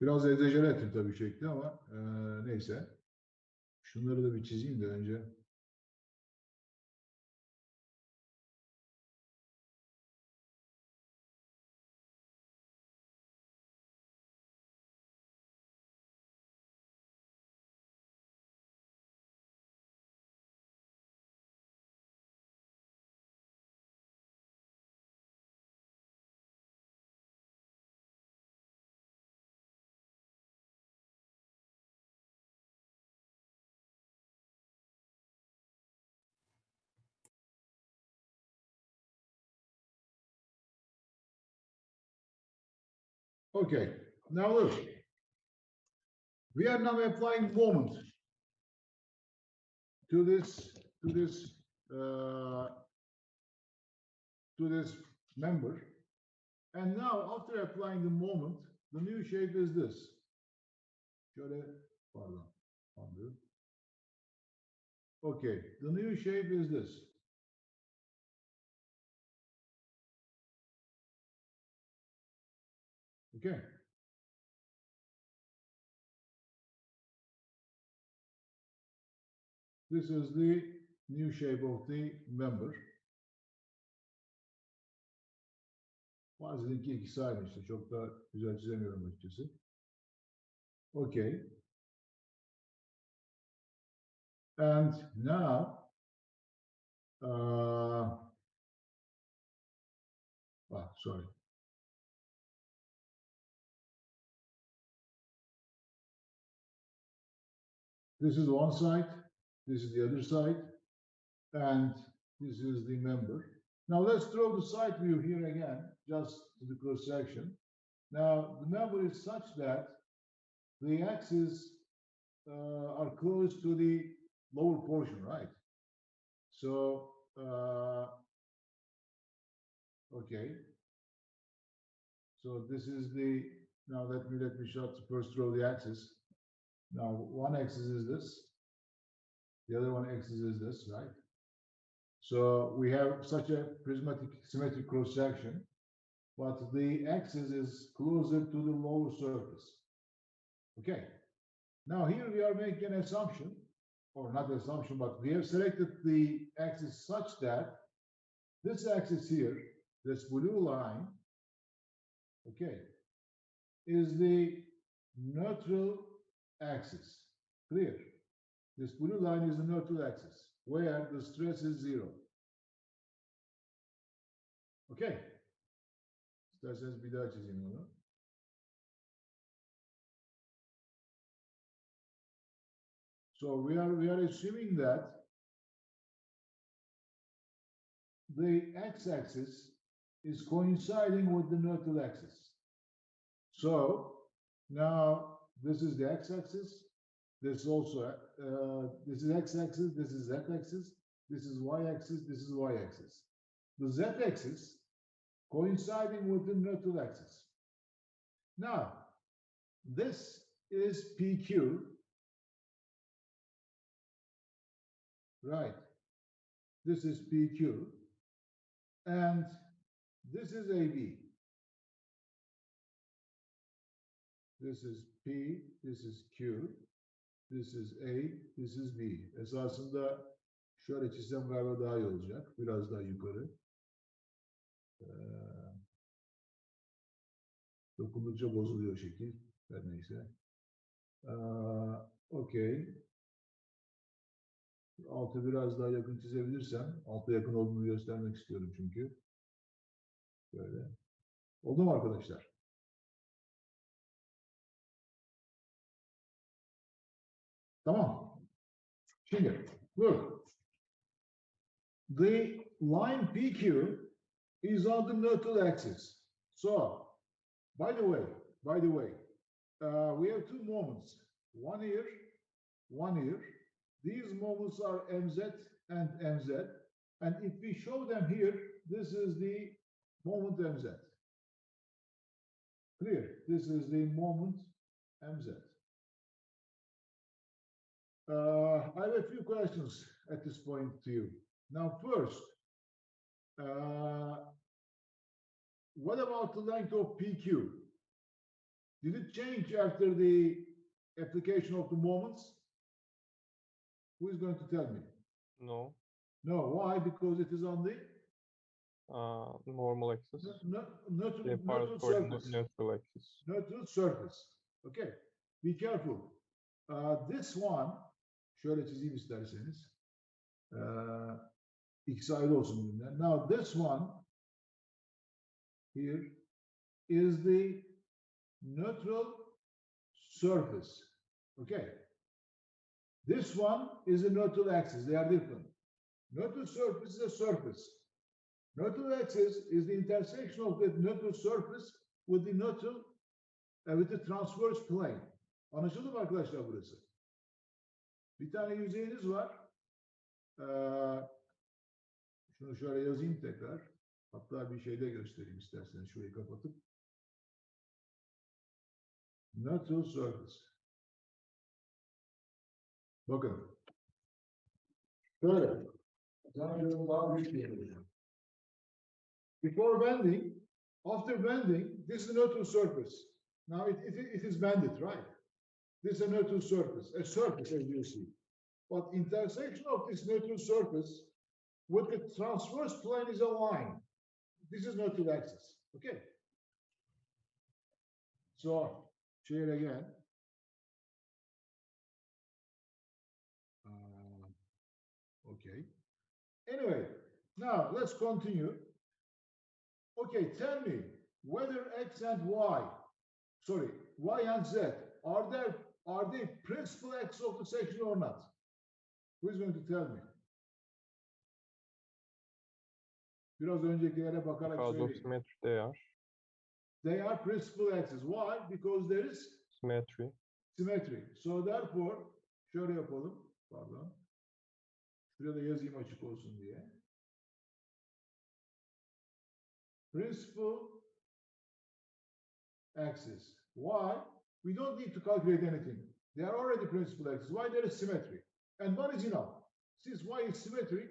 Biraz egzajere ettim tabii şekli ama neyse. Şunları da bir çizeyim de önce. Okay, now look. We are now applying moment to this member. And now after applying the moment, the new shape is this. Şöyle, pardon. Okay, the new shape is this. Okay. This is the new shape of the member. Bazı linki ikisi aynı işte. Çok da güzel çizemiyorum açıkçası. Okay. And now, sorry. This is one side, this is the other side, and this is the member. Now let's throw the side view here again, just to the cross section. Now the member is such that the axes are close to the lower portion, right? So, okay. So this is the, now let me first draw the axis. Now one axis is this, the other one axis is this, right? So we have such a prismatic symmetric cross section, but the axis is closer to the lower surface. Okay. Now here we are making an assumption, or not assumption, but we have selected the axis such that this axis here, this blue line, okay, is the neutral axis. Clear? This blue line is the neutral axis, where the stress is 0. Okay. İsterseniz bir daha çizeyim onu. So we are assuming that the x-axis is coinciding with the neutral axis. So now this is the x-axis. This is also this is x-axis. This is z-axis. This is y-axis. This is y-axis. The z-axis coinciding with the neutral axis. Now this is PQ. Right. This is PQ. And this is AB. This is P, this is Q, this is A, this is B. Esasında şöyle çizsem galiba daha iyi olacak. Biraz daha yukarı. Dokundukça bozuluyor şekil. Her neyse. Okay. Altı biraz daha yakın çizebilirsem, alta yakın olduğunu göstermek istiyorum çünkü. Böyle. Oldu mu arkadaşlar? Tamam. Şimdi, look. The line PQ is on the neutral axis. So, by the way, we have two moments. One here, one here. These moments are MZ and MZ. And if we show them here, this is the moment MZ. Clear? This is the moment MZ. I have a few questions at this point to you. Now, first, what about the length of PQ? Did it change after the application of the moments? Who is going to tell me? No. No, why? Because it is on the Normal axis. neutral surface. Neutral axis. Neutral surface. Okay. Be careful. This one, şöyle çizeyim isterseniz. İkisi ayrı olsun birbirinden. Now this one here is the neutral surface. Okay. This one is a neutral axis. They are different. Neutral surface is a surface. Neutral axis is the intersection of the neutral surface with the neutral with the transverse plane. Anlaşıldı mı arkadaşlar burası? Bir tane yüzeyiniz var. Şunu şöyle yazayım tekrar. Hatta bir şeyde göstereyim isterseniz. Şurayı kapatıp. Neutral surface. Bakın. Şöyle. Daha büyük bir yer. Before bending, after bending, this is a neutral surface. Now it is bended, right? This is a neutral surface, as you see. But intersection of this neutral surface with the transverse plane is a line. This is neutral axis. Okay. So share again. Okay. Anyway, now let's continue. Okay, tell me whether X and Y, sorry, Y and Z, are they principal axes of the section or not? Who is going to tell me? Biraz öncekilere bakarak Because of söyleyeyim. symmetry they are. They are principal axes. Why? Because there is Symmetry. symmetry. So therefore, şöyle yapalım. Pardon. Şuraya da yazayım açık olsun diye. Principal axis. Why? We don't need to calculate anything. They are already principal axis. Why? There is symmetry. And one is enough. Since Y is symmetric,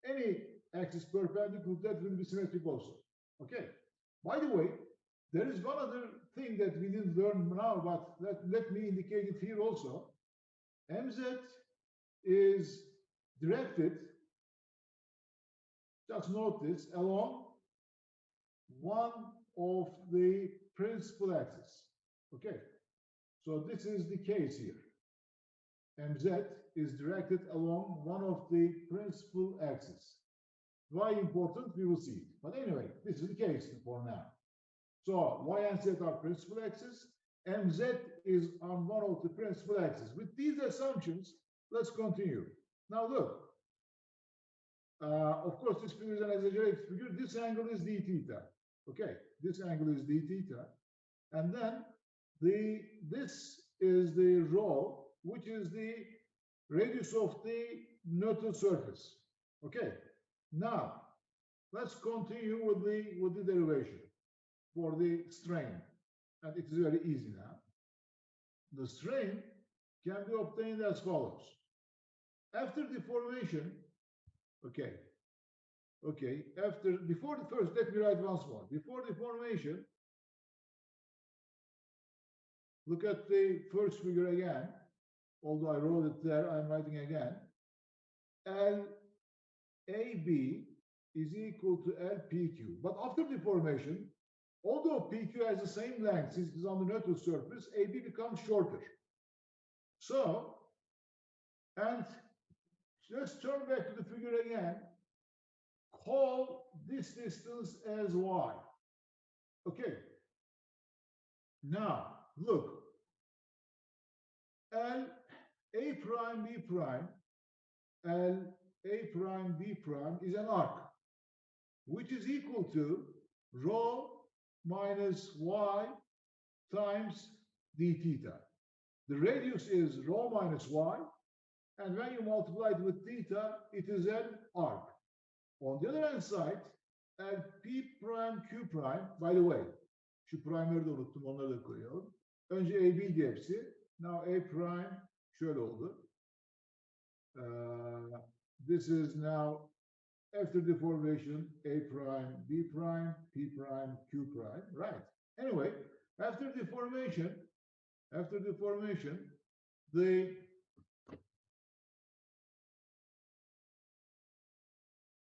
any axis perpendicular, that will be symmetric also. Okay. By the way, there is one other thing that we didn't learn now, but let me indicate it here also. MZ is directed, just note this, along one of the principal axes. Okay. So this is the case here. MZ is directed along one of the principal axes. Why important? We will see it. But anyway, this is the case for now. So Y and Z are principal axes. MZ is on one of the principal axes. With these assumptions, let's continue. Now look. Of course, this figure is an exaggerated figure. This angle is d theta. Okay, this angle is d theta. And then this is the rho, which is the radius of the neutral surface. Okay. Now, let's continue with the derivation for the strain. And it is very easy now. The strain can be obtained as follows. After deformation, before the first, let me write once more. Before deformation, look at the first figure again. Although I wrote it there, I'm writing again. LAB is equal to LPQ. But after deformation, although PQ has the same length since it is on the neutral surface, AB becomes shorter. So, and let's turn back to the figure again. Call this distance as Y. Okay. Now, look. L A prime B prime, L A prime B prime is an arc, which is equal to rho minus Y times d theta. The radius is rho minus Y, and when you multiply it with theta, it is an arc. On the other hand side, L P prime Q prime, by the way, şu prime'leri de unuttum, onları da koyalım. Önce AB'di hepsi. Now A prime şöyle oldu. This is now after deformation A prime, B prime, P prime, Q prime, right? Anyway, After deformation, the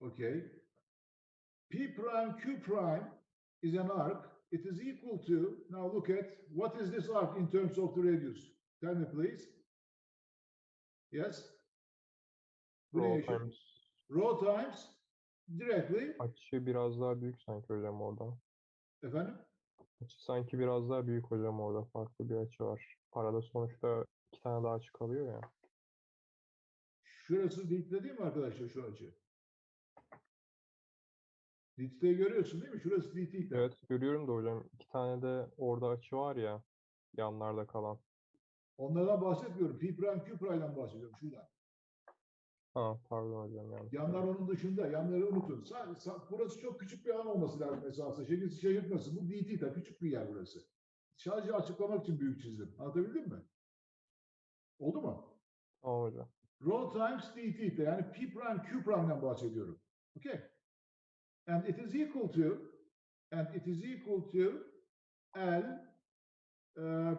okay, P prime Q prime is an arc. It is equal to, now look at, what is this arc in terms of the radius? Tell me please. Yes? Bu ne Rho eşit? times Rho times directly, açı biraz daha büyük sanki hocam orada. efendim? Açı sanki biraz daha büyük hocam orada. Farklı bir açı var. Arada sonuçta iki tane daha açı kalıyor ya. Şurası dikte değil mi arkadaşlar, şu açı? Dikteyi görüyorsun değil mi? Şurası dt. Evet görüyorum da hocam iki tane de orada açı var ya yanlarda kalan. Onlardan bahsetmiyorum. P prime Q prime'dan bahsediyorum şuradan. Ha pardon hocam yanlış. Yanlar onun dışında. Yanları unutun. Burası çok küçük bir alan olması lazım esasında. Şaşırtmasın. Bu dt. Küçük bir yer burası. Sadece açıklamak için büyük çizdim. Anlatabildim mi? Oldu mu? Tamam hocam. Rho times dt. Yani P prime Q prime'dan bahsediyorum. Okay. And it is equal to L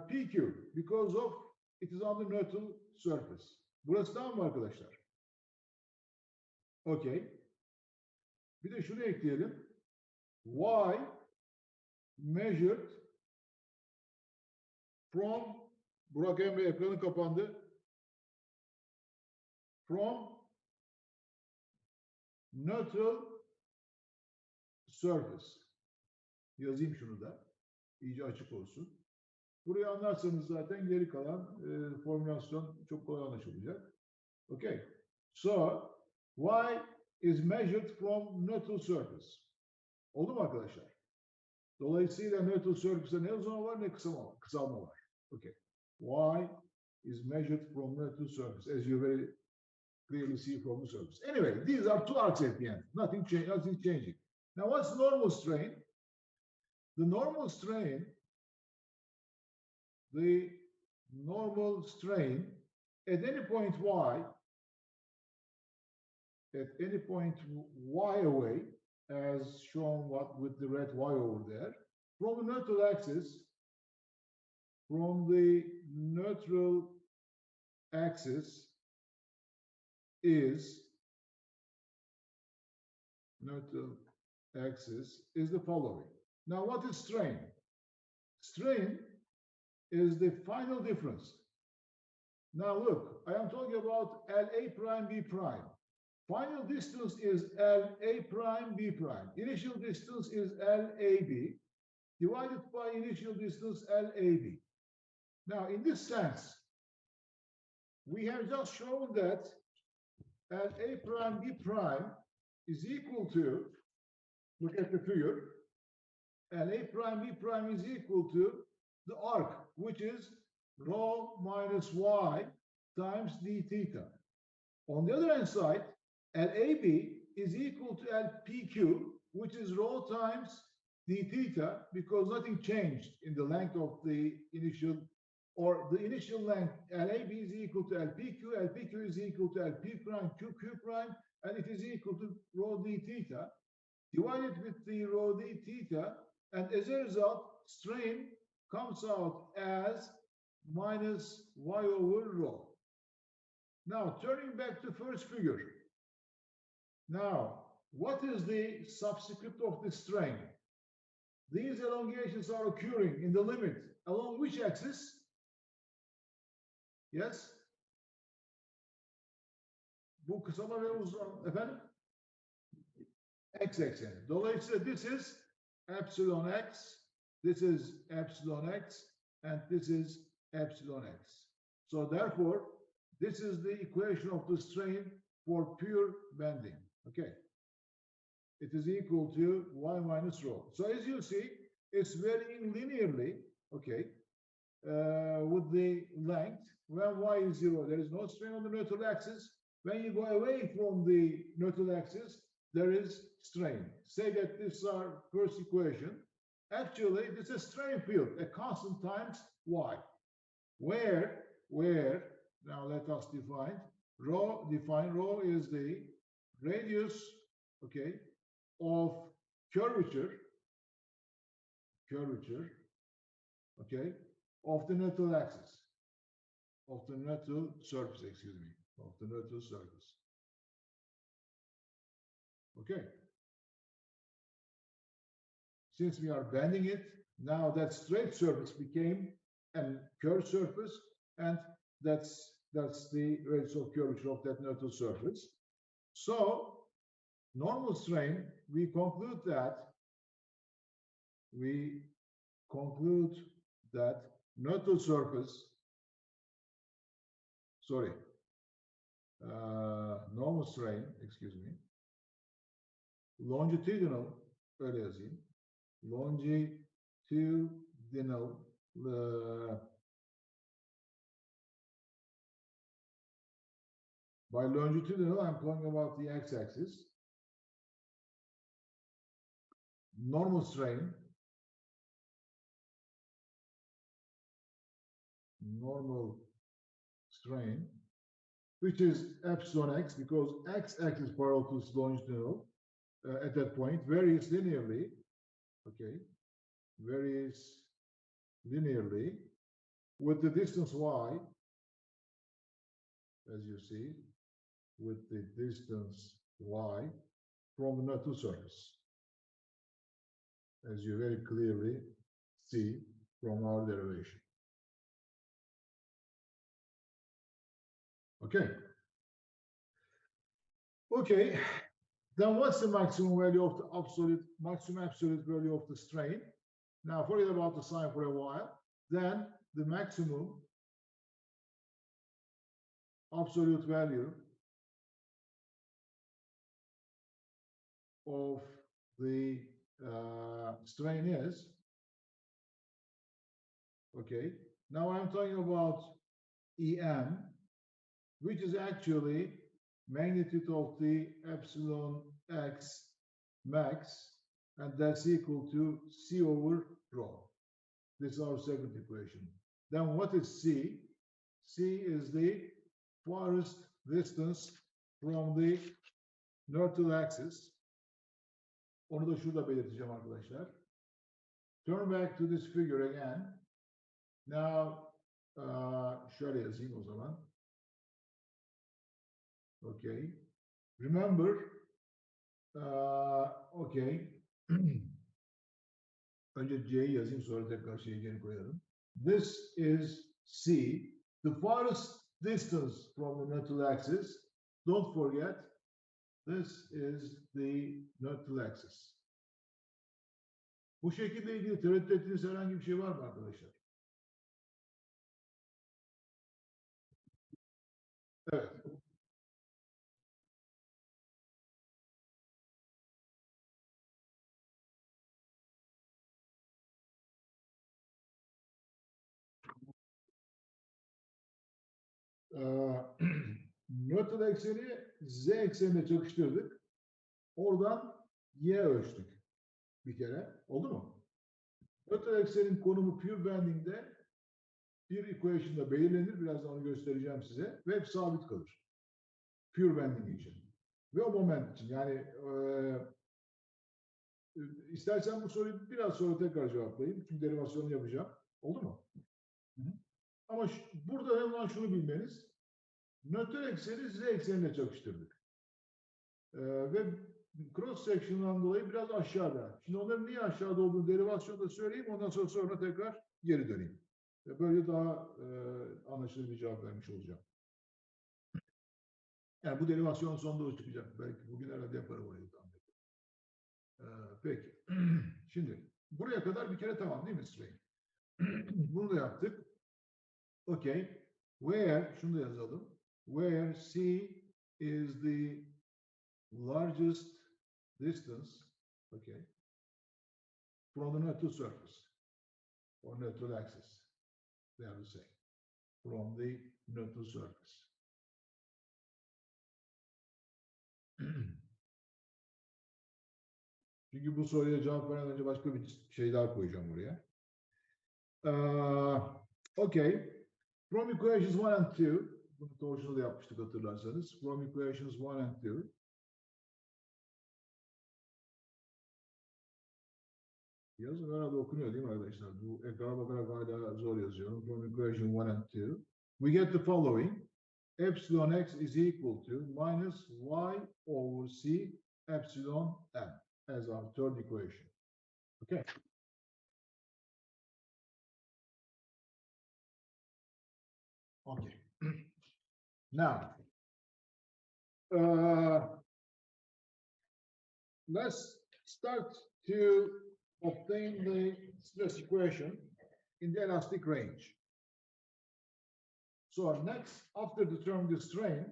PQ because of it is on the neutral surface. Burası tamam mı arkadaşlar? Okay. Bir de şunu ekleyelim. Y measured from, Burak Emre ekranı kapandı. From neutral surface. Yazayım şunu da. İyice açık olsun. Burayı anlarsanız zaten geri kalan formülasyon çok kolay anlaşılacak. Okay. So, y is measured from neutral surface. Oldu mu arkadaşlar? Dolayısıyla neutral surface'de ne uzama var ne kısalma var. Okay. Y is measured from neutral surface, as you very clearly see from the surface. Anyway, these are two arcs at the end. Nothing changing. Now, what's normal strain? The normal strain at any point y away, as shown with the red y over there, from the neutral axis is the following. Now, what is strain? Strain is the final difference. Now, look, I am talking about LA prime B prime. Final distance is LA prime B prime. Initial distance is LAB divided by initial distance LAB. Now, in this sense, we have just shown that LA prime B prime is equal to, look at the figure, LA prime B prime is equal to the arc, which is rho minus y times d theta. On the other hand side, LAB is equal to LPQ, which is rho times d theta, because nothing changed in the length of the initial, or the initial length. LAB is equal to LPQ, LPQ is equal to LP prime, QQ prime, and it is equal to rho d theta, divided with the rho d theta, and as a result, strain comes out as minus y over rho. Now, turning back to first figure. Now, what is the subscript of the strain? These elongations are occurring in the limit along which axis? Yes? Bu kısalma ve uzun, efendim? X ekseni. Dolayısıyla this is epsilon x, this is epsilon x, and this is epsilon x. So therefore, this is the equation of the strain for pure bending. Okay. It is equal to y minus rho. So as you see, it's varying linearly, okay, with the length. When y is 0, there is no strain on the neutral axis. When you go away from the neutral axis, there is strain. Say that this is our first equation. Actually, this is strain field, a constant times y. Where, now let us define rho is the radius, okay, of curvature okay, of the neutral axis, of the neutral surface, excuse me, of the neutral surface. Okay. Since we are bending it, now that straight surface became a curved surface, and that's the radius of curvature of that neutral surface. So, normal strain, we conclude that neutral surface, normal strain, excuse me, longitudinal, öyle yazayım, longitudinal by longitudinal, I'm talking about the x-axis. Normal strain, which is epsilon x, because x-axis parallel to longitudinal at that point varies linearly. Okay, varies linearly with the distance y, as you see, with the distance y from the neutral surface, as you very clearly see from our derivation. Okay. Okay. Then what's the maximum value of the maximum absolute value of the strain? Now forget about the sign for a while. Then the maximum absolute value of the strain is, okay, now I'm talking about EM, which is actually magnitude of the epsilon x max, and that's equal to C over rho. This is our second equation. Then what is C? C is the farthest distance from the neutral axis. Onu da şurada belirteceğim arkadaşlar. Turn back to this figure again. Now, şöyle yazayım o zaman. Okay. Remember, okay. Önce C'yi yazayım, sonra tekrar şeyi geri koyalım. This is C, the farthest distance from the neutral axis. Don't forget, this is the neutral axis. Bu şekilde ilgili tereddüt ettiğiniz herhangi bir şey var mı arkadaşlar? Evet. Neutral ekseni Z eksenine çakıştırdık. Oradan Y ölçtük bir kere. Oldu mu? Neutral eksenin konumu pure bending'de bir equation'da belirlenir. Birazdan onu göstereceğim size. Ve hep sabit kalır. Pure bending için. Ve o moment için. Yani istersen bu soruyu biraz sonra tekrar cevaplayayım. Çünkü derivasyonu yapacağım. Oldu mu? Hı-hı. Ama burada önemli olan şunu bilmeniz. Nötr ekseni Z eksenine çakıştırdık. Ve cross section'dan dolayı biraz aşağıda. Şimdi onların niye aşağıda olduğunu derivasyonda söyleyeyim. Ondan sonra tekrar geri döneyim. Ve böyle daha anlaşılır bir cevap vermiş olacağım. Yani bu derivasyonun sonunda o çıkacak. Belki bugün herhalde yaparım orayı. Peki. Şimdi buraya kadar bir kere tamam değil mi strain? Bunu da yaptık. Okay. Where, şunu da yazalım. Where C is the largest distance, okay, from the neutral surface or neutral axis. They are the same. From the neutral surface. Çünkü bu soruya cevap vermeden önce başka bir şey daha koyacağım oraya. Okay. From equations 1 and 2, bunu torsional yapmıştık hatırlarsanız. From equations 1 and 2. Yazı herhalde okunuyor değil mi arkadaşlar? Bu ekrana bakarak hala zor yazıyorum. From equation 1 and 2. We get the following. Epsilon x is equal to minus y over c epsilon m as our third equation. Okay. Okay. Now, let's start to obtain the stress equation in the elastic range. So next, after determining the strain,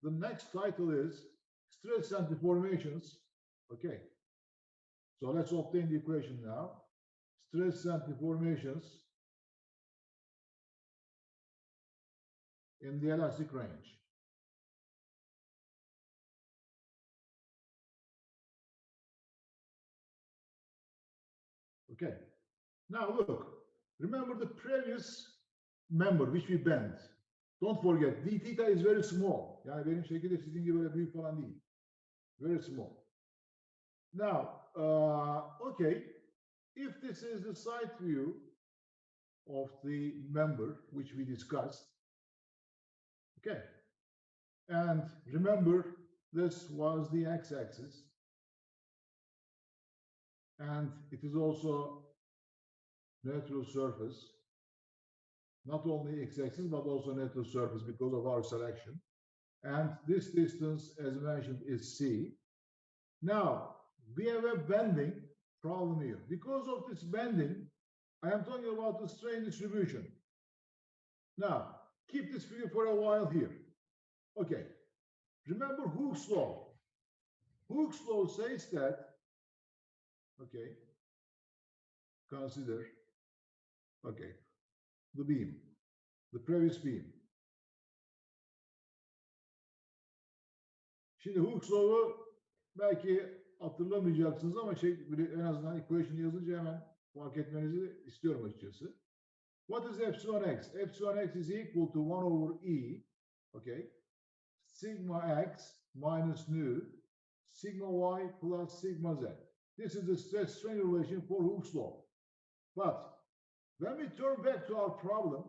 the next title is stress and deformations. Okay. So let's obtain the equation now. Stress and deformations in the elastic range. Okay. Now look, remember the previous member which we bent. Don't forget, d theta is very small. Yani benim şekilde sizin gibi böyle büyük falan değil. Very small. Now, okay, if this is the side view of the member which we discussed, okay, and remember this was the x-axis, and it is also neutral surface, not only x-axis but also neutral surface because of our selection, and this distance as mentioned is c. Now we have a bending problem here. Because of this bending, I am talking about the strain distribution. Now keep this figure for a while here. Okay, remember Hooke's law. Hooke's law says that, okay, consider, okay, the beam, the previous beam. Şimdi Hooke's law'u belki hatırlamayacaksınız ama en azından equation yazınca hemen fark etmenizi istiyorum açıkçası. What is epsilon x? Epsilon x is equal to 1 over e, okay, sigma x minus nu, sigma y plus sigma z. This is the stress-strain relation for Hooke's law. But when we turn back to our problem,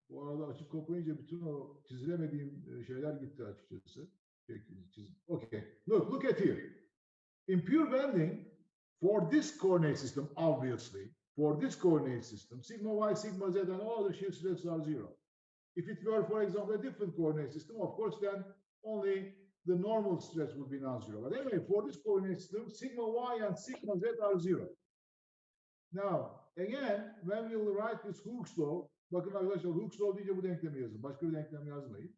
bu arada açık kopayınca bütün o çizilemediğim şeyler gitti açıkçası. Okay, look at here. In pure bending, for this coordinate system, obviously, for this coordinate system, sigma y, sigma z, and all other shear stresses are zero. If it were, for example, a different coordinate system, of course, then only the normal stress would be non-zero. But anyway, for this coordinate system, sigma y and sigma z are zero. Now, again, when we will write this Hooke's law, bakın arkadaşlar Hooke's law deyince bu denklemi yazın. Başka bir denklem yazmayın.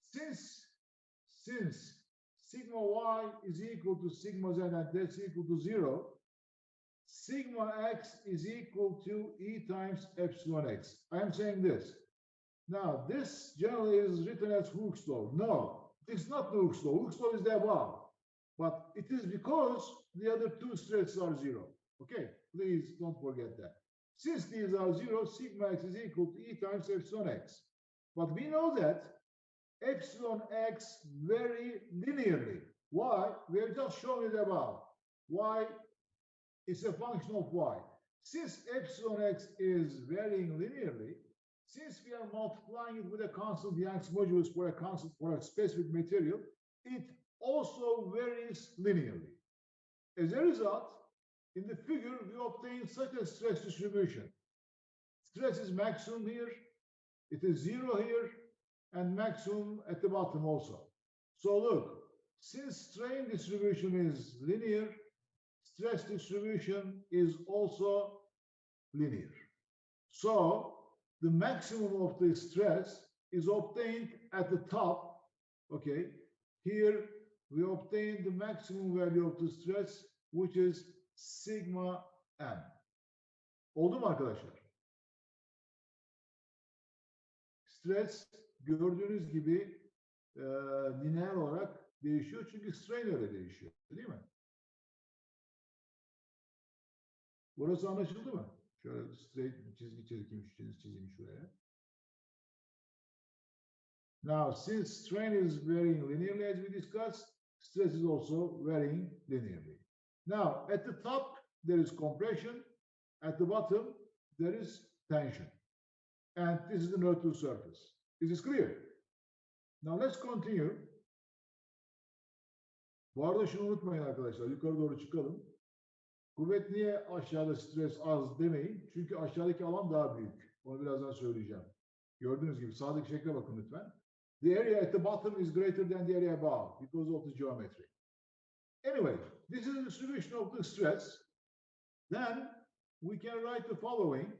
Since sigma y is equal to sigma z and that's equal to zero, sigma x is equal to e times epsilon x. I am saying this. Now, this generally is written as Hooke's law. No, it's not the Hooke's law. Hooke's law is the above. But it is because the other two stresses are zero. Okay, please don't forget that. Since these are zero, sigma x is equal to e times epsilon x. But we know that epsilon x vary linearly. Why? We have just shown it above. Why? It's a function of y. Since epsilon x is varying linearly, since we are multiplying it with a constant Young's modulus for a specific material, it also varies linearly. As a result, in the figure, we obtain such a stress distribution. Stress is maximum here, it is zero here, and maximum at the bottom also. So look, since strain distribution is linear, stress distribution is also linear. So the maximum of the stress is obtained at the top. Okay, here we obtain the maximum value of the stress, which is sigma m. Oldu mu arkadaşlar? Stres gördüğünüz gibi lineer olarak değişiyor çünkü strain öyle değişiyor, değil mi? Burası anlaşıldı mı? Şöyle straight çizgi çizeyim şuraya. Now, since strain is varying linearly as we discussed, stress is also varying linearly. Now, at the top, there is compression. At the bottom, there is tension. And this is the neutral surface. Is this clear? Now let's continue. Bu arada şunu unutmayın arkadaşlar. Yukarı doğru çıkalım. Kuvvet niye aşağıda, stres az demeyin. Çünkü aşağıdaki alan daha büyük. Onu birazdan söyleyeceğim. Gördüğünüz gibi sağdaki şekle bakın lütfen. The area at the bottom is greater than the area above because of the geometry. Anyway, this is the distribution of the stress. Then we can write the following.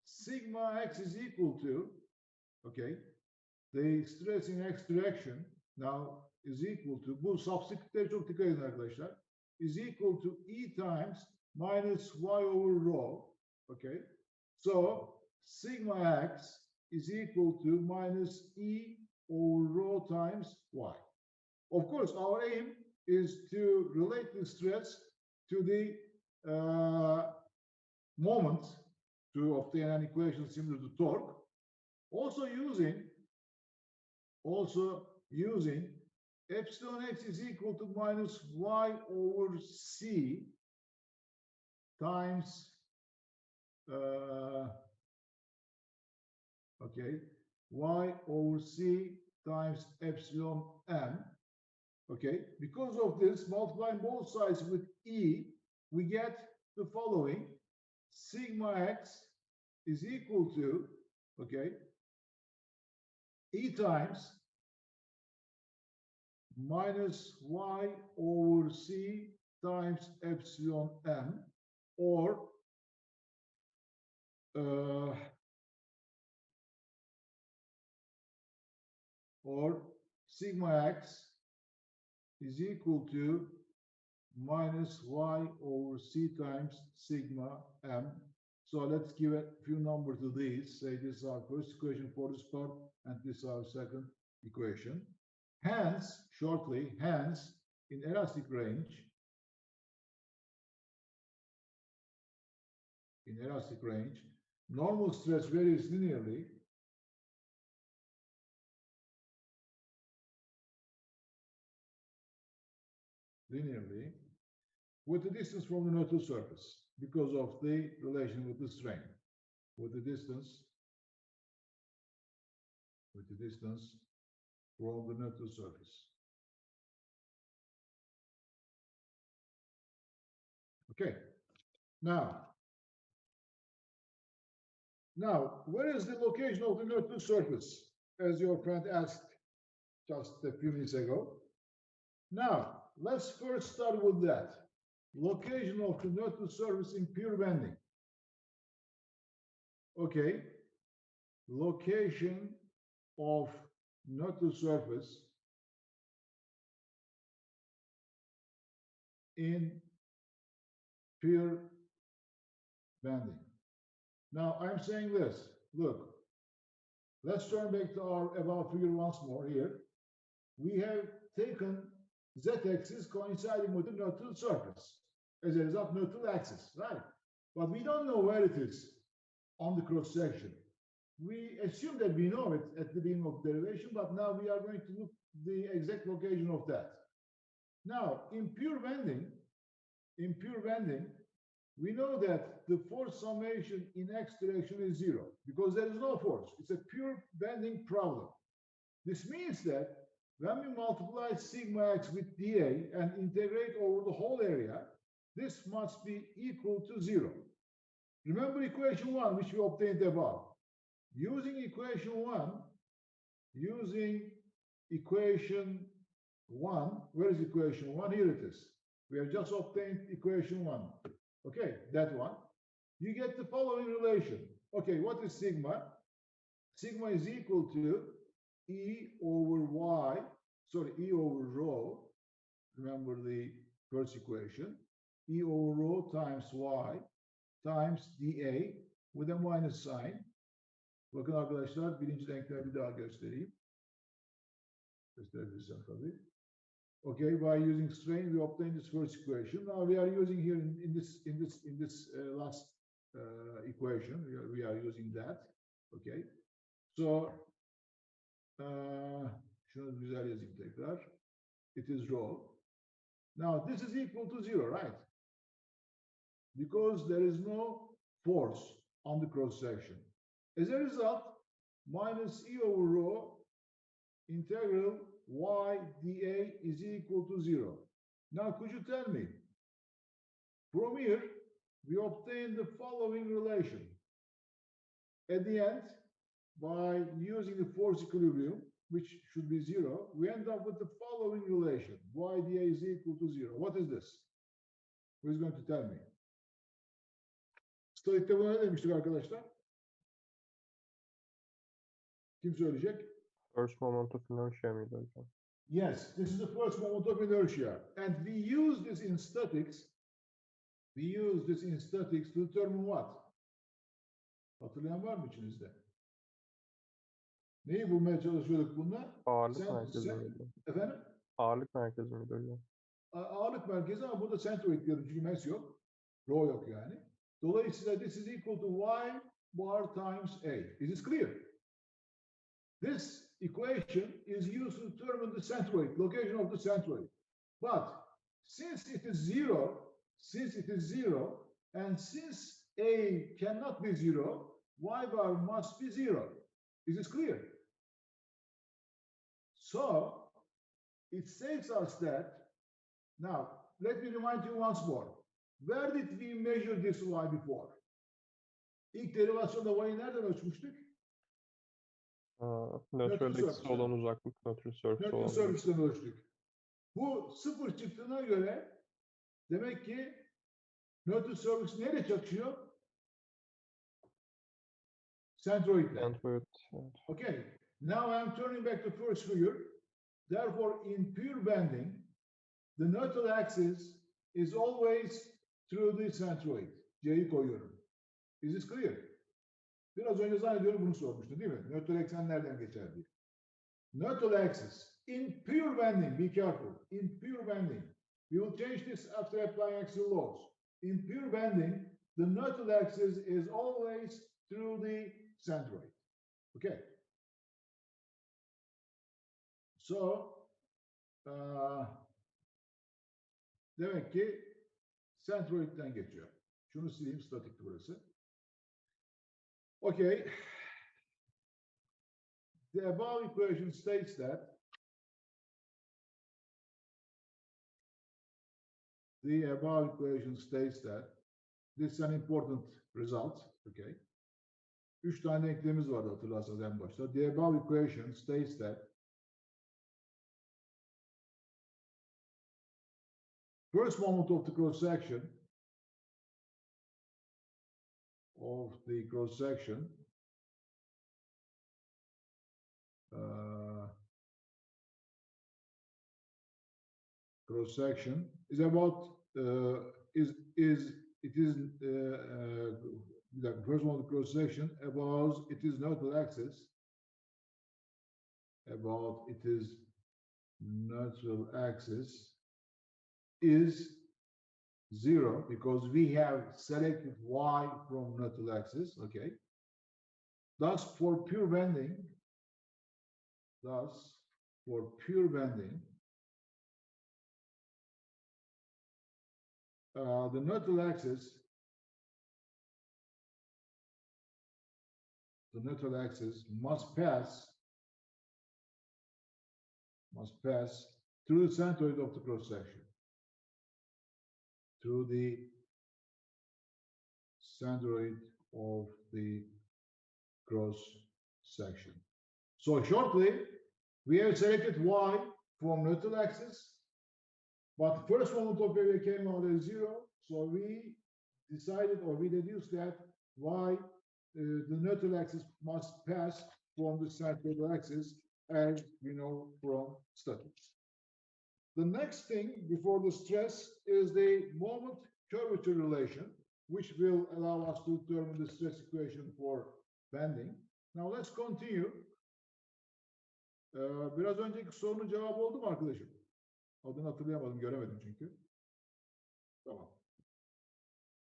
Sigma x is equal to, okay, the stress in x direction now is equal to, bu substitute'lere çok dikkat edin arkadaşlar, is equal to E times minus y over rho, okay? So sigma x is equal to minus E over rho times y. Of course, our aim is to relate the stress to the moment to obtain an equation similar to torque. Also using epsilon x is equal to minus y over c times okay, y over c times epsilon m. Okay, because of this, multiplying both sides with E, we get the following. Sigma x is equal to, okay, E times minus y over c times epsilon m, or sigma x is equal to minus y over c times sigma m. So let's give a few numbers to these. Say this is our first equation for this part, and this is our second equation. Hence, shortly, hence, in elastic range, normal stress varies linearly with the distance from the neutral surface because of the relation with the strain, with the distance from the neutral surface. Okay, now where is the location of the neutral surface, as your friend asked just a few minutes ago? Now, let's first start with that. Location of the neutral surface in pure bending. Okay, location of neutral surface in pure bending. Now, I'm saying this, look, let's turn back to our above figure once more here. We have taken z-axis coinciding with the neutral surface, as a result, neutral axis, right? But we don't know where it is on the cross section. We assume that we know it at the beginning of derivation, but now we are going to look the exact location of that. Now, in pure bending, we know that the force summation in x direction is 0 because there is no force. It's a pure bending problem. This means that when we multiply sigma x with dA and integrate over the whole area, this must be equal to 0. Remember equation 1, which we obtained above. Using equation 1, where is equation 1? Here it is. We have just obtained equation 1. Okay, that one. You get the following relation. Okay, what is sigma? Sigma is equal to E over rho. Remember the first equation. E over rho times y times dA with a minus sign. Bakın arkadaşlar, birinci denkleri bir daha göstereyim. Gösterebilirsem tabii. Okay, by using strain, we obtain this first equation. Now we are using here in this last equation. We are using that. Okay, so şunu güzel yazayım tekrar. It is rho. Now this is equal to 0, right? because there is no force on the cross section. As a result, minus E over rho integral y dA is equal to 0. Now, could you tell me, from here, we obtain the following relation. At the end, by using the force equilibrium, which should be 0, we end up with the following relation. Y dA is equal to 0. What is this? Who is going to tell me? Statikte buna ne demiştik arkadaşlar? Kim söyleyecek? First moment of inertia mıydı hocam? Yes, this is the first moment of inertia. And we use this in statics. We use this in statics to determine what? Hatırlayan var mı içinizde? Neyi bulmaya çalışıyorduk bununla? Ağırlık merkezi miydi? Efendim? Ağırlık merkezi miydi hocam? Ağırlık merkezi ama burada centroid diyorum çünkü mass yok. Rho yok yani. Dolayısıyla this is equal to y bar times a. Is this clear? This equation is used to determine the centroid, location of the centroid. But since it is zero, and since a cannot be 0, y bar must be 0. Is this clear? So it says us that, now let me remind you once more, where did we measure this y before? İlk derivasyonda y'yi nereden ölçmüştük? Nötrl eksi olan uzaklık, nötrl surface olan uzaklık. Nötrl surface'den ölçtük. Bu sıfır çıktığına göre demek ki nötrl surface neyle çakışıyor? Centroid'le. Centroid. Okay. Now I'm turning back to first figure. Therefore, in pure bending, the neutral axis is always through the centroid. C'yi koyuyorum. Is this clear? Biraz önce zannediyorum bunu sormuştu değil mi? Neutral eksen nereden geçer diye. Neutral axis. In pure bending, be careful. In pure bending, we will change this after applying axial loads. In pure bending, the neutral axis is always through the centroid. Okay. So, demek ki centroid'den geçiyor. Şunu sileyim, statikti burası. Okay. The above equation states that this is an important result. Okay. 3 tane denklemimiz vardı hatırlarsanız en başta. The above equation states that first moment of the cross section is about the first one of the cross section about its neutral axis is 0 because we have selected y from neutral axis. Okay. Thus, for pure bending, the neutral axis must pass through the centroid of the cross section. Through the centroid of the cross section. So shortly, we have selected y from neutral axis, but first moment of area came out as 0, so we decided, or we deduced that y, the neutral axis must pass from the centroid axis, as we know from statics. The next thing before the stress is the moment curvature relation, which will allow us to determine the stress equation for bending. Now let's continue. Biraz önceki sorunun cevabı oldu mu arkadaşım? Adını hatırlayamadım, göremedim çünkü. Tamam.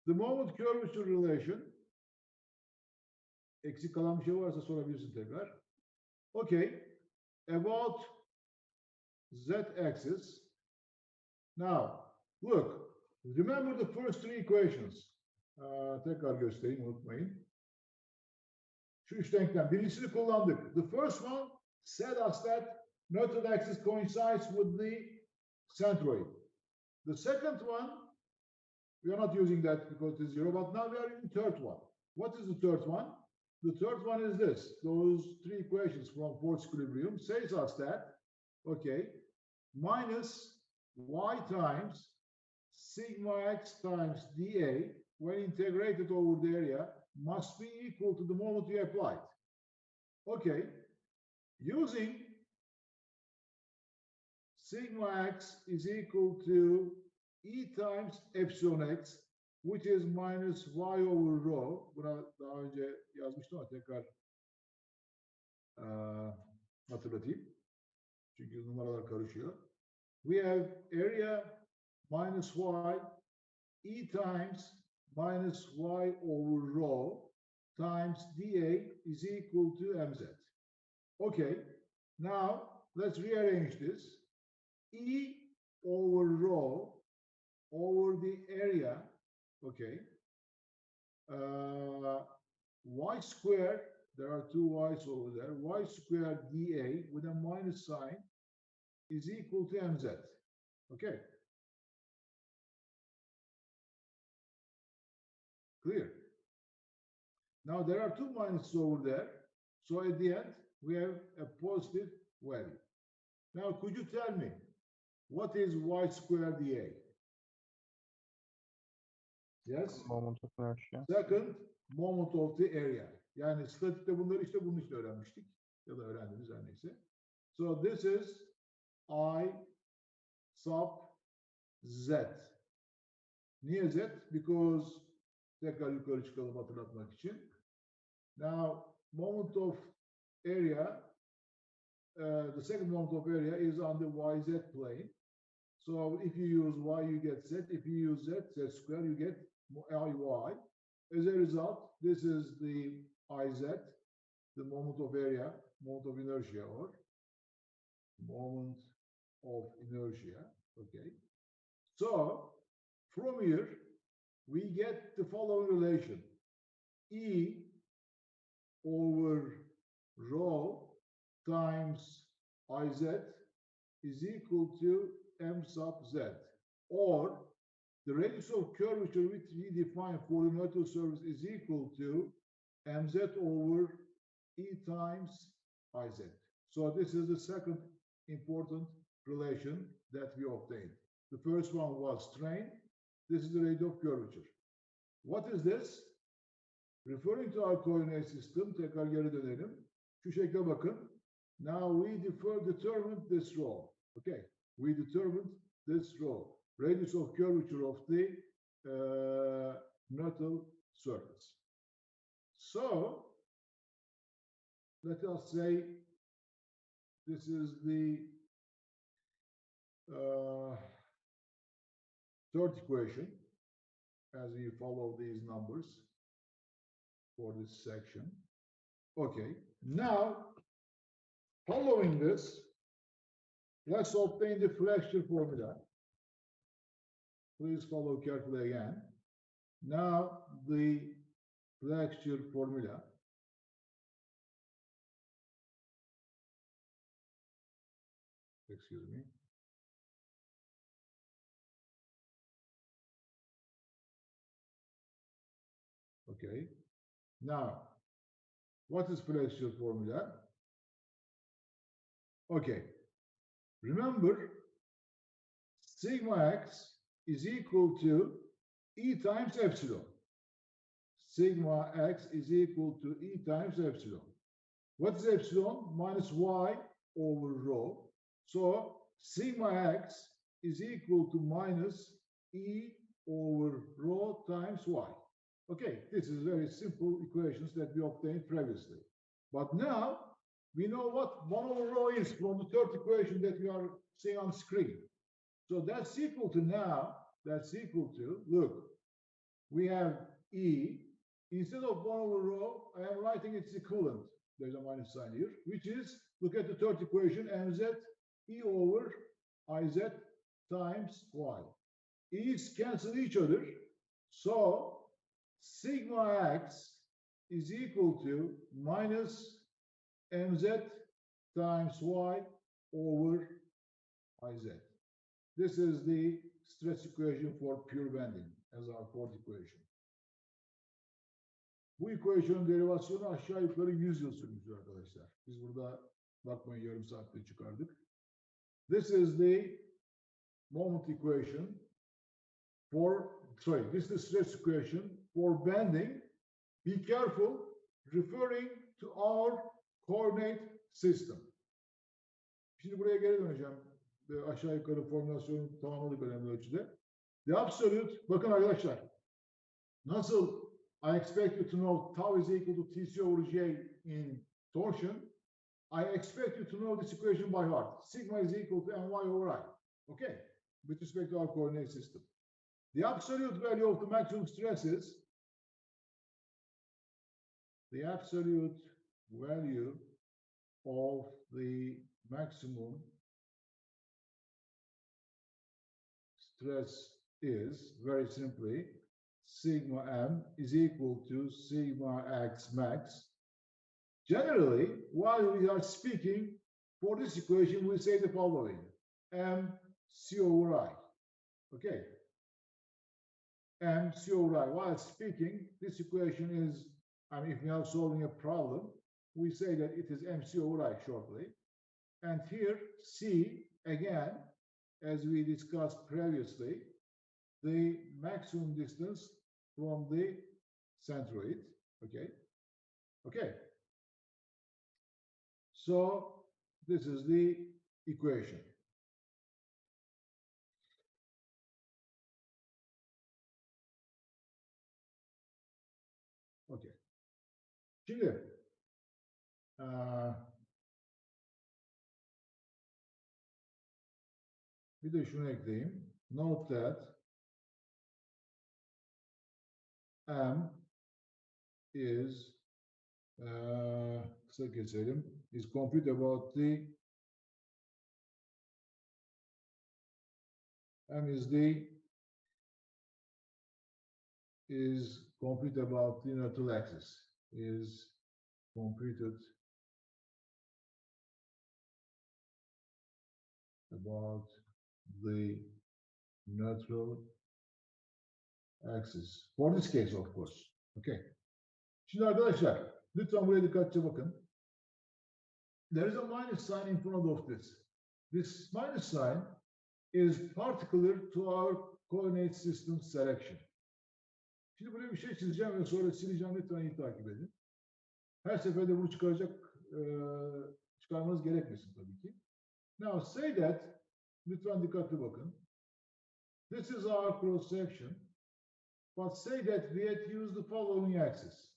The moment curvature relation. Eksik kalan bir şey varsa sorabilirsin tekrar. Okay. About z-axis. Now, look, remember the first 3 equations. Tekrar göstereyim, unutmayın. Şu üç denklem. Birincisini kullandık. The first one said us that neutral axis coincides with the centroid. The second one, we are not using that because it's zero, but now we are in the third one. What is the third one? The third one is this. Those three equations from fourth equilibrium says us that, okay, minus y times sigma x times dA when integrated over the area must be equal to the moment we applied. Okay, using sigma x is equal to e times epsilon x, which is minus y over rho. Buna daha önce yazmıştım ama tekrar hatırlatayım. Çünkü numaralar karışıyor. We have area minus y, e times minus y over rho times dA is equal to mz. Okay, now let's rearrange this. E over rho over the area, okay, y squared, there are two y's over there, y squared dA with a minus sign is equal to mz. Okay. Clear. Now there are two minuses over there. So at the end, we have a positive value. Now, could you tell me what is y squared dA? Yes? Moment of inertia. Second, moment of the area. Yani statikte bunları işte bunun için öğrenmiştik. Ya da öğrendiğimiz her neyse. So this is I sub Z. Niye Z? Because tekrar yukarı çıkalım hatırlatmak için. Now, moment of area, the second moment of area is on the YZ plane. So if you use Y, you get Z. If you use Z, Z square, you get IY. As a result, this is the IZ, the moment of area, moment of inertia, or moment of inertia. Okay. So from here, we get the following relation. E over rho times IZ is equal to M sub Z, or the radius of curvature which we define for the neutral surface is equal to mz over E times IZ. So this is the second important relation that we obtained. The first one was strain. This is the rate of curvature. What is this? Referring to our coordinate system, tekrar geri dönelim. Şu şekle bakın. Now we determined this rho. Okay, we determined this rho, radius of curvature of the neutral surface. So let us say this is the third equation as we follow these numbers for this section. Okay, now following this, let's obtain the flexure formula. Please follow carefully again. Now the flexure formula. Excuse me. Okay. Now, what is flexure formula? Okay. Remember, sigma x is equal to E times epsilon. Sigma x is equal to E times epsilon. What is epsilon? Minus y over rho. So sigma x is equal to minus E over rho times y. Okay, this is very simple equations that we obtained previously. But now we know what 1 over rho is from the third equation that we are seeing on screen. So that's equal to now, that's equal to, look, we have E. Instead of 1 over rho, I am writing its equivalent. There's a minus sign here, which is, look at the third equation, mz E over Iz times y. E's cancel each other. So sigma x is equal to minus mz times y over iz. This is the stress equation for pure bending as our fourth equation. Bu equation'un derivasyonu aşağı yukarı 100 yıl sürmüş arkadaşlar. Biz burada bakmayın yarım saatte çıkardık. This is the moment equation this is the stress equation for bending. Be careful referring to our coordinate system. Şimdi buraya geri döneceğim. Aşağı yukarı formülasyonu tamamladık önemli ölçüde. The absolute, bakın arkadaşlar, nasıl I expect you to know tau is equal to TC over J in torsion, I expect you to know this equation by heart. Sigma is equal to my over I. Okay, with respect to our coordinate system. The absolute value of the maximum stress is the absolute value of the maximum stress is, very simply, sigma m is equal to sigma x max. Generally, while we are speaking, for this equation, we say the following: m c over I. Okay? M c over I. While speaking, this equation is, if we are solving a problem, we say that it is mc over I shortly. And here, c, again, as we discussed previously, the maximum distance from the centroid. Okay? Okay. So this is the equation. Okay. Şimdi bir de şunu ekleyeyim. Note that M is kısa keselim. Is complete about the M is complete about the neutral axis. Is completed about the neutral axis. For this case, of course. Okay. Şimdi arkadaşlar, lütfen buraya dikkatli bakın. There is a minus sign in front of this. This minus sign is particular to our coordinate system selection. Şimdi buraya bir şey çizeceğim ve sonra sileceğim. Lütfen iyi takip edin. Her seferinde bunu çıkarmanız gerekmesin tabii ki. Now say that, lütfen dikkatli bakın. This is our cross section. But say that we had used the following axis.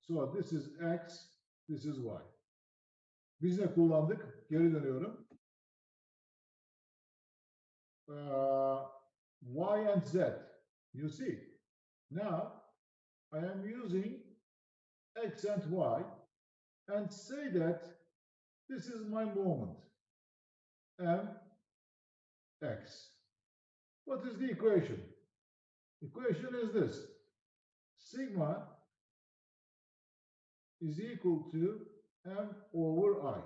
So this is X, this is Y. Biz ne kullandık? Geri dönüyorum. Y and Z. You see? Now, I am using X and Y and say that this is my moment. M, X. What is the equation? Equation is this. Sigma is equal to M over I.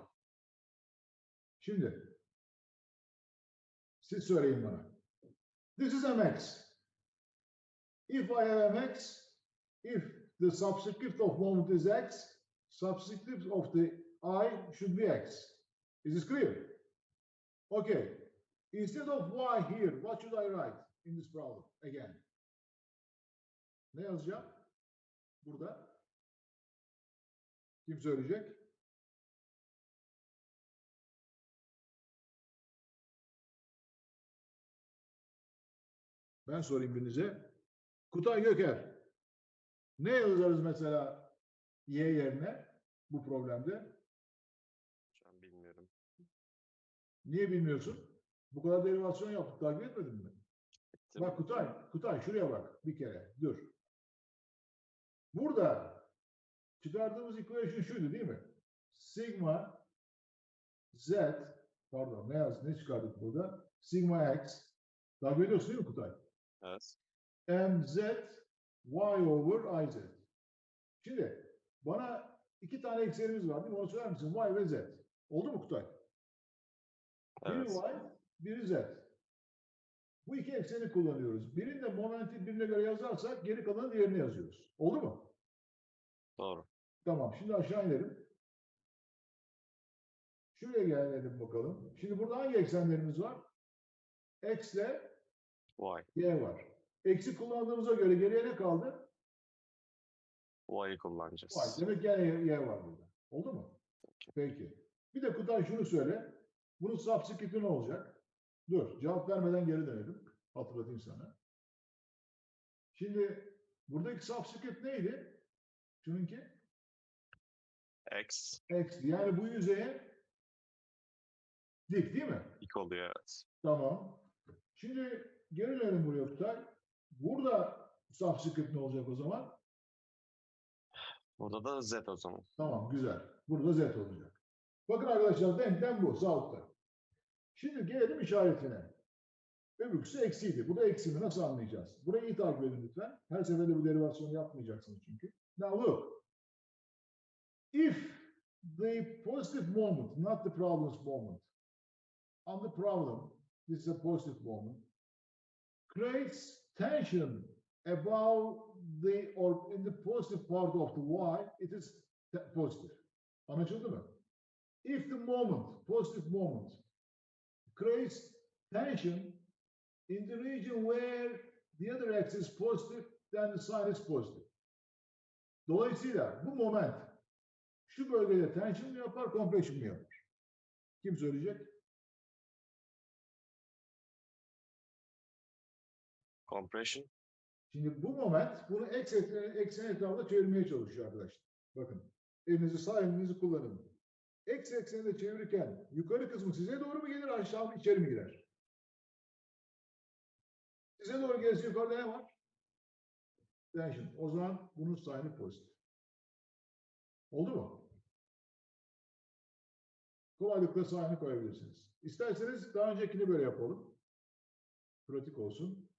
Şimdi siz söyleyin bana. This is Mx. If I have Mx, if the subscript of moment is X, subscript of the I should be X. Is this clear? Okay. Instead of Y here, what should I write in this problem again? Ne yazacağım? Burada. Kim söyleyecek? Ben sorayım birinize. Kutay Göker. Ne yazarız mesela Y yerine bu problemde? Hocam bilmiyorum. Niye bilmiyorsun? Bu kadar derivasyon yaptık. Takip etmedin mi? Bak Kutay şuraya bak bir kere. Dur. Burada çıkardığımız equation şuydu değil mi? Sigma Z, pardon ne çıkardık burada? Sigma X. Takip ediyorsun değil mi Kutay? Evet. MZ y over iz. Şimdi bana iki tane eksenimiz var değil mi? Onu söyler misin? Y ve z. Oldu mu Kutay? Biri Evet. y, biri z. Bu iki ekseni kullanıyoruz. Birinde momenti birine göre yazarsak geri kalanı diğerine yazıyoruz. Oldu mu? Doğru. Tamam. Şimdi aşağı inelim. Şuraya gelelim bakalım. Şimdi burada hangi eksenlerimiz var? X ile Y. Y var. Eksi kullandığımıza göre geriye ne kaldı? Y'yi Y. kullanacağız. Demek ki Y var burada. Oldu mu? Peki. Bir de Kutay şunu söyle. Bunun subscript'i ne olacak? Dur. Cevap vermeden geri dönelim. Hatırlatayım sana. Şimdi buradaki subscript neydi? Şununki? X X. Yani bu yüzeye dik değil mi? dik oluyor. Evet. Tamam. Şimdi geri dönelim buraya Kutay. Burada subscript ne olacak o zaman? Burada da Z o zaman. Tamam, güzel. Burada Z olacak. Bakın arkadaşlar, denklem bu sağ altta. Şimdi gelelim işaretine. Öbürküsü eksiydi. Bu da eksi mi? Nasıl anlayacağız? Burayı iyi takip edin lütfen. Her seferinde bu derivasyonu yapmayacaksınız çünkü. Now look. If the positive moment, not the problem's moment, on the problem, this is a positive moment, creates tension above the, or in the positive part of the y, it is positive. Anlaşıldı mı? If the moment, positive moment, creates tension in the region where the other x is positive, then the sign is positive. Dolayısıyla bu moment şu bölgede tension mu yapar, compression mu yapar? Kim söyleyecek? Compression. Şimdi bu moment bunu eksen etrafında çevirmeye çalışıyor arkadaşlar. Bakın, sağ elinizi kullanın. X ekseninde çevirirken yukarı kısmı size doğru mu gelir, aşağı mı, içeri mi girer? Size doğru gelirse yukarıda ne var? Tension. O zaman bunun sign'ı pozitif. Oldu mu? Kolaylıkla sign'ı koyabilirsiniz. İsterseniz daha öncekini böyle yapalım. Pratik olsun.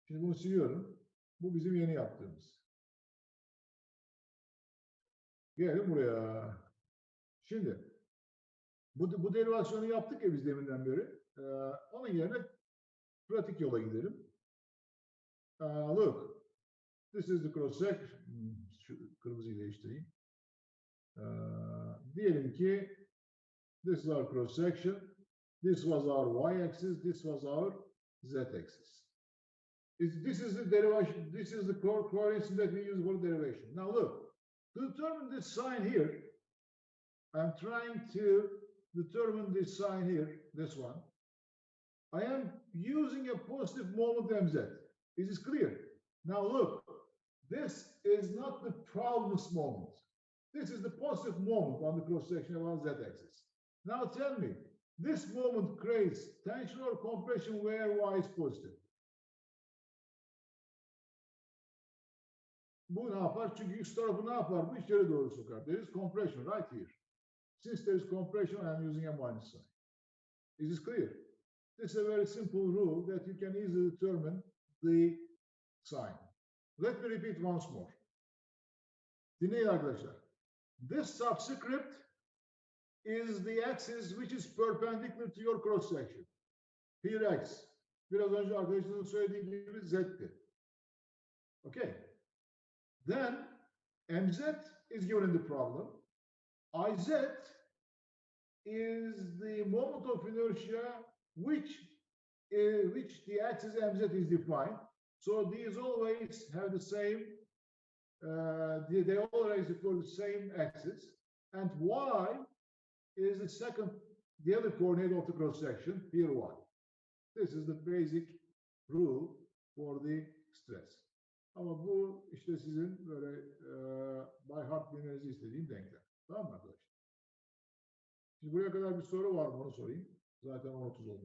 Şimdi bunu siliyorum. Bu bizim yeni yaptığımız. Gelelim buraya. Şimdi bu derivasyonu yaptık ya biz deminden beri. Onun yerine pratik yola gidelim. Look. This is the cross section. Şu kırmızıyı değiştireyim. Diyelim ki this is our cross section. This was our y-axis. This was our z-axis. This is the derivation. This is the coordination that we use for derivation. Now look. To determine this sign here, I'm trying to determine this sign here, this one. I am using a positive moment mz. Is this clear? Now look, this is not the problem's moment. This is the positive moment on the cross-section of our z-axis. Now tell me, this moment creates tension or compression where y is positive. Bu ne yapar? Çünkü üst tarafı ne yapar? Bu içeri doğru sokar. There is compression right here. Since there is compression, I am using a minus sign. Is this clear? This is a very simple rule that you can easily determine the sign. Let me repeat once more. Dinleyin arkadaşlar. This subscript is the axis which is perpendicular to your cross section. Here x. Biraz önce arkadaşınızın söylediği gibi z'ti. Okay. Then mz is given in the problem. Iz is the moment of inertia which the axis mz is defined. So these always have the same, they always refer the same axis. And y is the other coordinate of the cross section, here y. This is the basic rule for the stress. Ama bu işte sizin böyle by heart bilmenizi istediğim denklem. Tamam mı arkadaşlar? Şimdi buraya kadar bir soru var mı onu sorayım. Zaten 30 oldu.